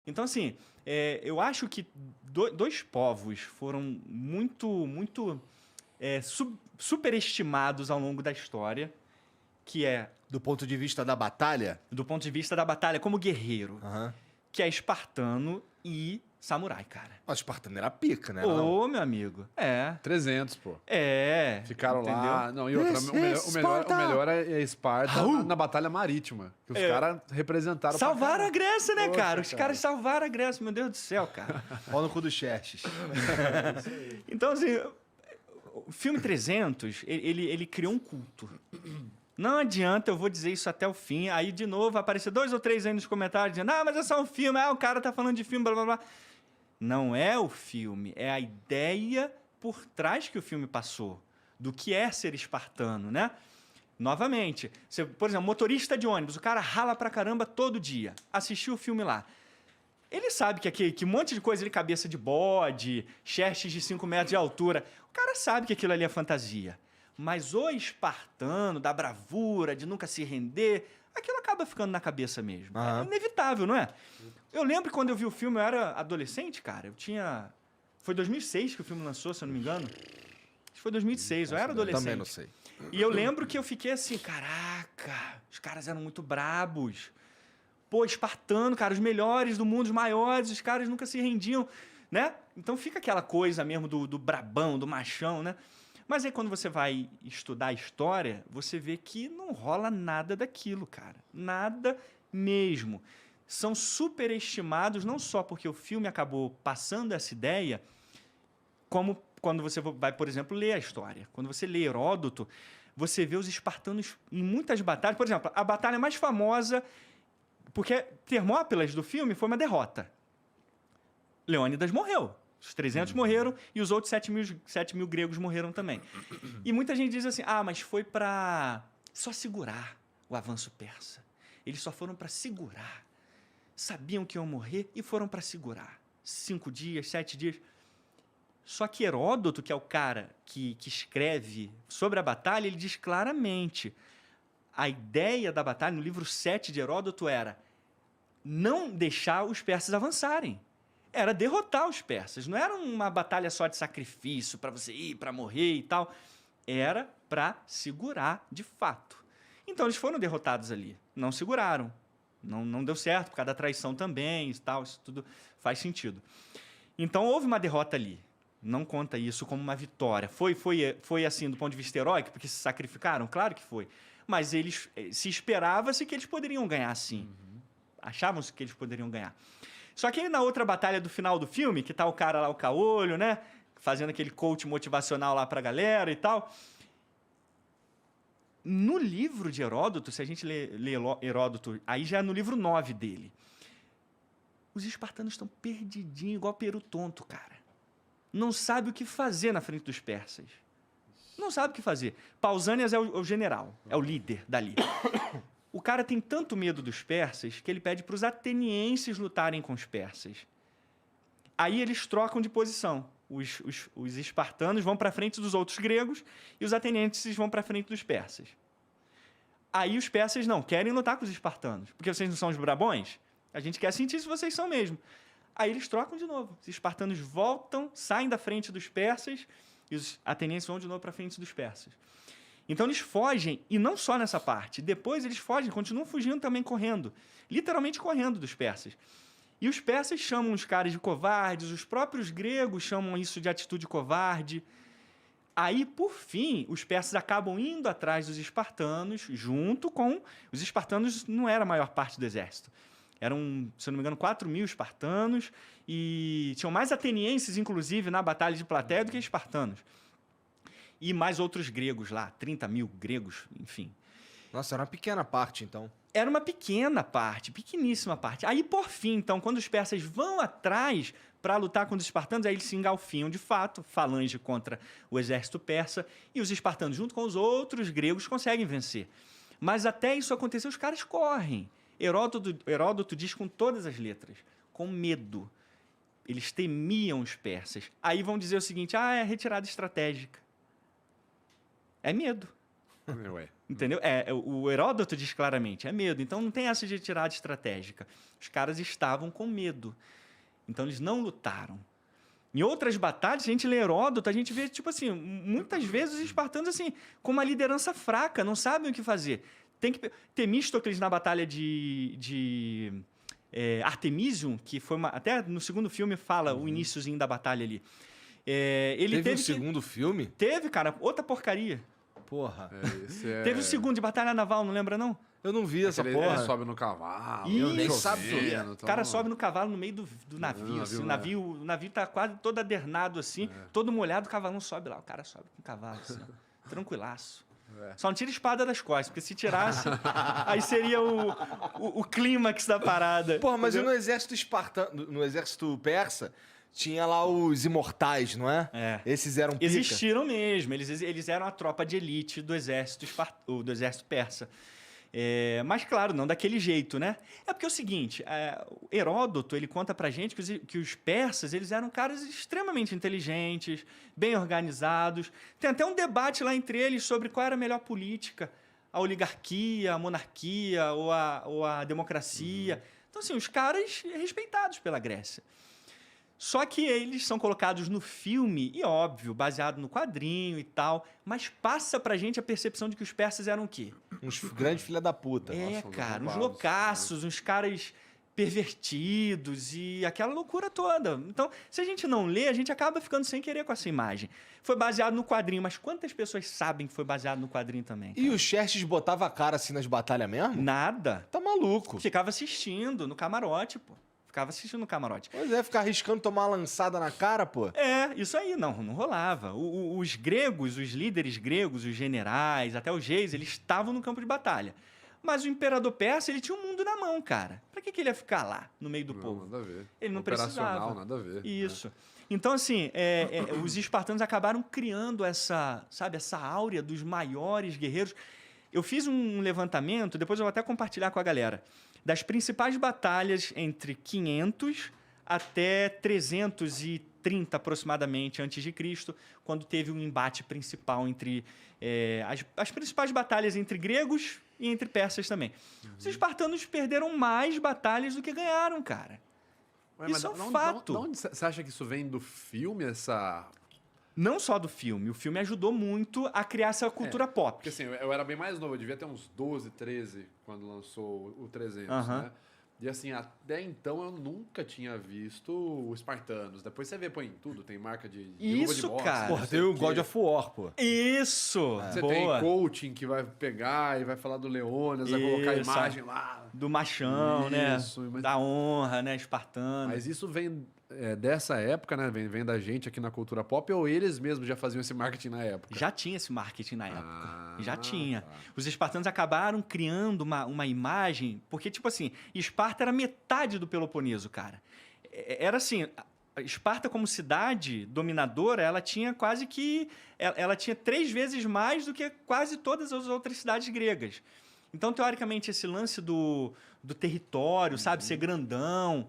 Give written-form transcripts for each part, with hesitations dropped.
Então, assim, eu acho que dois povos foram muito superestimados ao longo da história, que é... Do ponto de vista da batalha? Do ponto de vista da batalha como guerreiro, Aham. que é espartano e samurai, cara. O espartano era pica, né? Ô, meu amigo. 300, pô. Ficaram Ficaram entendeu? lá. Não, e outra, This o melhor, is o melhor, Sparta! o melhor é Esparta Raul! na Batalha Marítima. Que os caras representaram. pra Salvaram a caralho. Grécia, né, Poxa, cara? Os caras salvaram a Grécia, meu Deus do céu, cara. Pau no cu do Xerxes. Então, assim, o filme 300, ele criou um culto. Não adianta, eu vou dizer isso até o fim. Aí, de novo, vai aparecer 2 ou 3 aí nos comentários dizendo: mas é só um filme, o cara tá falando de filme, blá, blá, blá. Não é o filme, é a ideia por trás que o filme passou, do que é ser espartano, né? Novamente, você, por exemplo, motorista de ônibus, o cara rala pra caramba todo dia, assistiu o filme lá. Ele sabe que um monte de coisa ali, cabeça de bode, Xerxes de 5 metros de altura, o cara sabe que aquilo ali é fantasia. Mas o espartano, da bravura, de nunca se render, aquilo acaba ficando na cabeça mesmo. É inevitável, não é? Eu lembro quando eu vi o filme, eu era adolescente, cara. Eu tinha... Foi 2006 que o filme lançou, se eu não me engano. Acho que foi 2006, eu era adolescente. Também não sei. E eu lembro que eu fiquei assim, caraca, os caras eram muito brabos. Pô, espartano, cara, os melhores do mundo, os maiores, os caras nunca se rendiam, né? Então fica aquela coisa mesmo do brabão, do machão, né? Mas aí quando você vai estudar a história, você vê que não rola nada daquilo, cara. Nada mesmo. São superestimados, não só porque o filme acabou passando essa ideia, como quando você vai, por exemplo, ler a história. Quando você lê Heródoto, você vê os espartanos em muitas batalhas. Por exemplo, a batalha mais famosa, porque Termópilas do filme foi uma derrota. Leônidas morreu. Os 300 morreram e os outros 7 mil gregos morreram também. E muita gente diz assim, mas foi para só segurar o avanço persa. Eles só foram para segurar. Sabiam que iam morrer e foram para segurar. 5 dias, 7 dias. Só que Heródoto, que é o cara que escreve sobre a batalha, ele diz claramente, a ideia da batalha, no livro 7 de Heródoto, era não deixar os persas avançarem. Era derrotar os persas. Não era uma batalha só de sacrifício para você ir, para morrer e tal. Era para segurar de fato. Então eles foram derrotados ali. Não seguraram. Não deu certo, por causa da traição também e tal. Isso tudo faz sentido. Então houve uma derrota ali. Não conta isso como uma vitória. Foi assim do ponto de vista heróico, porque se sacrificaram? Claro que foi. Mas eles se esperava-se que eles poderiam ganhar sim. Achavam-se que eles poderiam ganhar. Só que aí na outra batalha do final do filme, que tá o cara lá, o caolho, né? Fazendo aquele coach motivacional lá pra galera e tal. No livro de Heródoto, se a gente lê Heródoto, aí já é no livro 9 dele. Os espartanos estão perdidinhos, igual peru tonto, cara. Não sabe o que fazer na frente dos persas. Não sabe o que fazer. Pausanias é o general, é o líder dali. O cara tem tanto medo dos persas que ele pede para os atenienses lutarem com os persas. Aí eles trocam de posição. Os espartanos vão para frente dos outros gregos e os atenienses vão para frente dos persas. Aí os persas não querem lutar com os espartanos, porque vocês não são os brabões? A gente quer sentir se vocês são mesmo. Aí eles trocam de novo. Os espartanos voltam, saem da frente dos persas e os atenienses vão de novo para frente dos persas. Então eles fogem, e não só nessa parte. Depois eles fogem, continuam fugindo também correndo. Literalmente correndo dos persas. E os persas chamam os caras de covardes, os próprios gregos chamam isso de atitude covarde. Aí, por fim, os persas acabam indo atrás dos espartanos, junto com... Os espartanos não era a maior parte do exército. Eram, se eu não me engano, 4.000 espartanos, e tinham mais atenienses, inclusive, na Batalha de Plateia do que espartanos. E mais outros gregos lá, 30.000 gregos, enfim. Nossa, era uma pequena parte, então. Era uma pequena parte, pequeníssima parte. Aí, por fim, então, quando os persas vão atrás para lutar contra os espartanos, aí eles se engalfinham de fato, falange contra o exército persa, e os espartanos, junto com os outros gregos, conseguem vencer. Mas até isso acontecer, os caras correm. Heródoto diz com todas as letras, com medo. Eles temiam os persas. Aí vão dizer o seguinte, é retirada estratégica. É medo. Ué. Entendeu? O Heródoto diz claramente, é medo. Então não tem essa de tirada estratégica. Os caras estavam com medo. Então eles não lutaram. Em outras batalhas, se a gente lê Heródoto, a gente vê, tipo assim, muitas vezes os espartanos, assim, com uma liderança fraca, não sabem o que fazer. Tem que... Temístocles, na batalha de Artemisium, que foi até no segundo filme fala o iniciozinho da batalha ali. Ele teve um segundo filme? Teve, cara, outra porcaria. Porra. Teve o segundo de batalha naval, não lembra, não? Eu não vi essa Ele porra. sobe no cavalo. Isso. Nem sabia. O cara sobe no cavalo no meio do navio. Assim, o navio tá quase todo adernado, assim, todo molhado, o cavalo não sobe lá. O cara sobe com o cavalo, assim, tranquilaço. Só não tira a espada das costas, porque se tirasse, aí seria o clímax da parada. Porra, mas no exército espartano, no exército persa, tinha lá os imortais, não é? Esses eram pica. Existiram mesmo. Eles eram a tropa de elite do exército persa. Mas, claro, não daquele jeito, né? É porque é o seguinte, Heródoto, ele conta pra gente que os persas, eles eram caras extremamente inteligentes, bem organizados. Tem até um debate lá entre eles sobre qual era a melhor política, a oligarquia, a monarquia ou a democracia. Então, assim, os caras respeitados pela Grécia. Só que eles são colocados no filme, e óbvio, baseado no quadrinho e tal, mas passa pra gente a percepção de que os persas eram o quê? Uns grandes filha da puta. Cara, uns loucaços, uns caras pervertidos e aquela loucura toda. Então, se a gente não lê, a gente acaba ficando sem querer com essa imagem. Foi baseado no quadrinho, mas quantas pessoas sabem que foi baseado no quadrinho também? E o Xerxes botava a cara assim nas batalhas mesmo? Nada. Tá maluco. Ficava assistindo no camarote, pô. Ficava assistindo no camarote. Pois é, ficar arriscando tomar uma lançada na cara, pô. Isso aí, não rolava. Os gregos, os líderes gregos, os generais, até os reis, eles estavam no campo de batalha. Mas o imperador persa, ele tinha o mundo na mão, cara. Pra que ele ia ficar lá, no meio do povo? Nada a ver. Ele não Operacional, precisava. nada a ver. Isso. Então, assim, os espartanos acabaram criando essa áurea dos maiores guerreiros. Eu fiz um levantamento, depois eu vou até compartilhar com a galera, das principais batalhas entre 500 até 330 aproximadamente antes de Cristo, quando teve um embate principal entre as principais batalhas entre gregos e entre persas também. Os espartanos perderam mais batalhas do que ganharam, cara. Isso é um fato. De onde você acha que isso vem do filme, essa... Não só do filme. O filme ajudou muito a criar essa cultura pop. Porque assim, eu era bem mais novo, eu devia ter uns 12, 13 quando lançou o 300, né? E assim, até então eu nunca tinha visto os espartanos. Depois você vê, põe em tudo, tem marca de luva de boxe. Cara. Porra, tem o God of War, pô. Isso! Você boa. tem coaching que vai pegar e vai falar do Leônidas, vai colocar a imagem lá. Do machão, Isso, né? mas- Da honra, né? Espartano. Mas isso vem dessa época, né? Vem da gente aqui na cultura pop, ou eles mesmos já faziam esse marketing na época? Já tinha esse marketing na época. Já tinha. Tá. Os espartanos acabaram criando uma imagem... Porque, tipo assim, Esparta era metade do Peloponeso, cara. Era assim... Esparta, como cidade dominadora, ela tinha quase que... Ela tinha 3 vezes mais do que quase todas as outras cidades gregas. Então, teoricamente, esse lance do território, sabe? Ser grandão...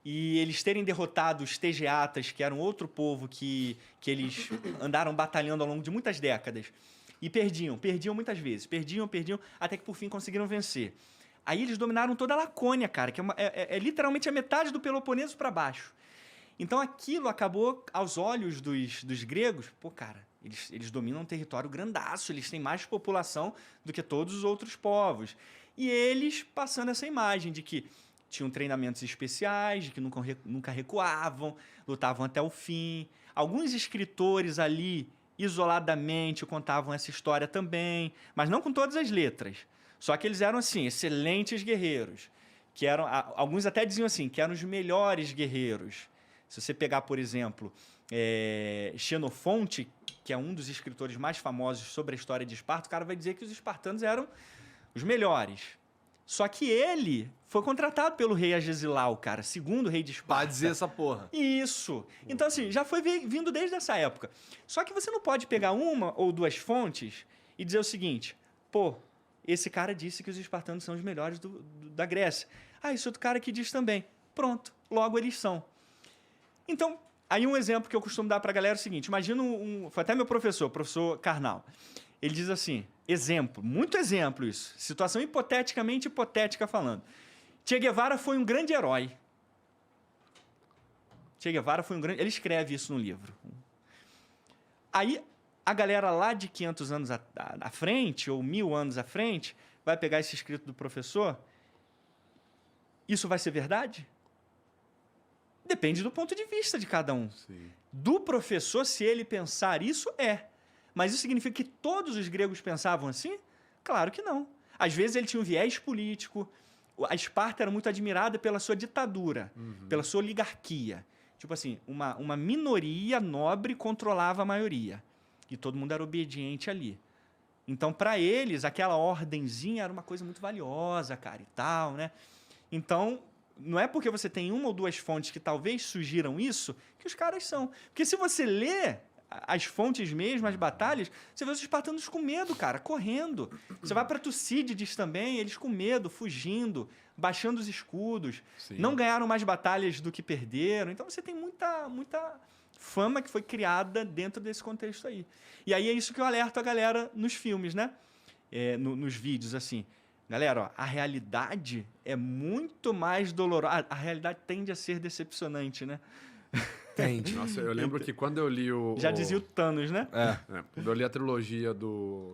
E eles terem derrotado os Tegeatas, que eram outro povo que eles andaram batalhando ao longo de muitas décadas. E perdiam muitas vezes. Perdiam, até que por fim conseguiram vencer. Aí eles dominaram toda a Lacônia, cara, que é literalmente a metade do Peloponeso para baixo. Então aquilo acabou, aos olhos dos gregos, pô, cara, eles dominam um território grandaço, eles têm mais população do que todos os outros povos. E eles passando essa imagem de que tinham treinamentos especiais, de que nunca recuavam, lutavam até o fim. Alguns escritores ali, isoladamente, contavam essa história também, mas não com todas as letras. Só que eles eram, assim, excelentes guerreiros. Que eram, alguns até diziam assim, que eram os melhores guerreiros. Se você pegar, por exemplo, Xenofonte, que é um dos escritores mais famosos sobre a história de Esparta, o cara vai dizer que os espartanos eram os melhores. Só que ele foi contratado pelo rei Agesilau, cara, segundo rei de Esparta. Pra dizer essa porra. Isso. Então, assim, já foi vindo desde essa época. Só que você não pode pegar uma ou duas fontes e dizer o seguinte, pô, esse cara disse que os espartanos são os melhores da Grécia. Ah, esse outro cara que diz também. Pronto, logo eles são. Então, aí um exemplo que eu costumo dar pra galera é o seguinte, imagina foi até meu professor, o professor Karnal. Ele diz assim, exemplo, muito exemplo isso, situação hipoteticamente hipotética falando. Che Guevara foi um grande herói. Che Guevara foi um grande... Ele escreve isso no livro. Aí, a galera lá de 500 anos à frente, ou 1000 anos à frente, vai pegar esse escrito do professor. Isso vai ser verdade? Depende do ponto de vista de cada um. Sim. Do professor, se ele pensar isso, Mas isso significa que todos os gregos pensavam assim? Claro que não. Às vezes ele tinha um viés político. A Esparta era muito admirada pela sua ditadura, pela sua oligarquia. Tipo assim, uma minoria nobre controlava a maioria. E todo mundo era obediente ali. Então, para eles, aquela ordenzinha era uma coisa muito valiosa, cara, e tal, né? Então, não é porque você tem uma ou duas fontes que talvez sugiram isso que os caras são. Porque se você lê as fontes mesmo, as batalhas, você vê os espartanos com medo, cara, correndo. Você vai para Tucídides também, eles com medo, fugindo, baixando os escudos. Sim. Não ganharam mais batalhas do que perderam. Então você tem muita fama que foi criada dentro desse contexto aí. E aí é isso que eu alerto a galera nos filmes, né? Nos vídeos, assim. Galera, ó, a realidade é muito mais dolorosa. A realidade tende a ser decepcionante, né? Entende. Nossa, eu lembro que quando eu li Já dizia o Thanos, né? Quando eu li a trilogia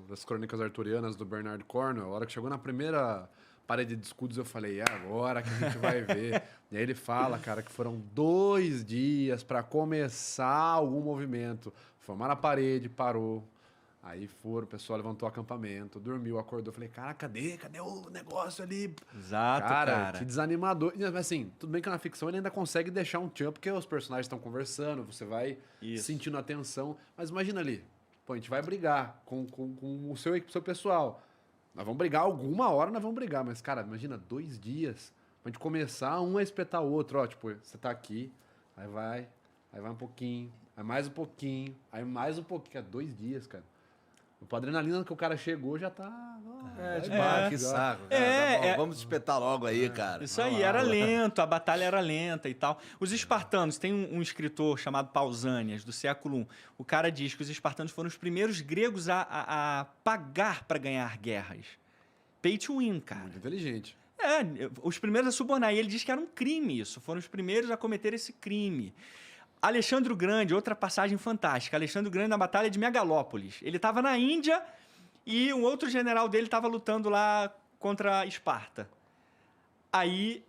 das Crônicas Arturianas do Bernard Cornwell, a hora que chegou na primeira parede de escudos, eu falei, é agora que a gente vai ver. E aí ele fala, cara, que foram 2 dias para começar algum movimento. Formaram a parede, parou. Aí o pessoal levantou o acampamento, dormiu, acordou. Falei, cara, cadê o negócio ali? Exato, cara. Que desanimador. Mas assim, tudo bem que na ficção ele ainda consegue deixar um tchan, porque os personagens estão conversando, você vai sentindo a tensão. Mas imagina ali, pô, a gente vai brigar com o seu pessoal. Nós vamos brigar alguma hora, nós vamos brigar. Mas, cara, imagina 2 dias pra gente começar um a espetar o outro. Ó, tipo, você tá aqui, aí vai um pouquinho, aí mais um pouquinho, aí mais um pouquinho. 2 dias, cara. O adrenalina que o cara chegou já tá... Que saco, cara. Tá bom, vamos espetar logo aí, cara. Isso aí, era lento, a batalha era lenta e tal. Os espartanos, tem um escritor chamado Pausanias, do século I. O cara diz que os espartanos foram os primeiros gregos a pagar para ganhar guerras. Pay to win, cara. Muito inteligente. Os primeiros a subornar. E ele diz que era um crime isso. Foram os primeiros a cometer esse crime. Alexandre o Grande, outra passagem fantástica. Alexandre o Grande na Batalha de Megalópolis. Ele estava na Índia e um outro general dele estava lutando lá contra Esparta. Aí,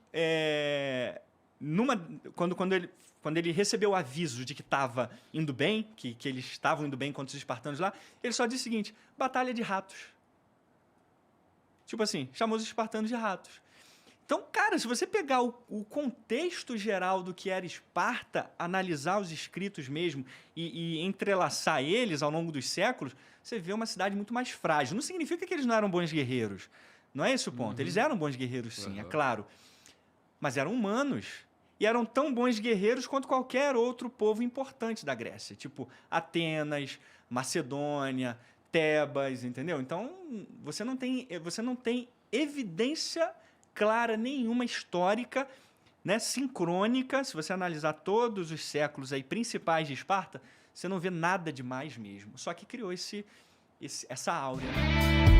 quando ele recebeu o aviso de que estava indo bem, que eles estavam indo bem contra os espartanos lá, ele só disse o seguinte, batalha de ratos. Tipo assim, chamou os espartanos de ratos. Então, cara, se você pegar o contexto geral do que era Esparta, analisar os escritos mesmo e entrelaçar eles ao longo dos séculos, você vê uma cidade muito mais frágil. Não significa que eles não eram bons guerreiros. Não é esse o ponto. Eles eram bons guerreiros, sim, é claro. Mas eram humanos. E eram tão bons guerreiros quanto qualquer outro povo importante da Grécia. Tipo Atenas, Macedônia, Tebas, entendeu? Então, você não tem evidência clara nenhuma histórica, né, sincrônica. Se você analisar todos os séculos aí principais de Esparta, você não vê nada demais mesmo. Só que criou essa áurea, né?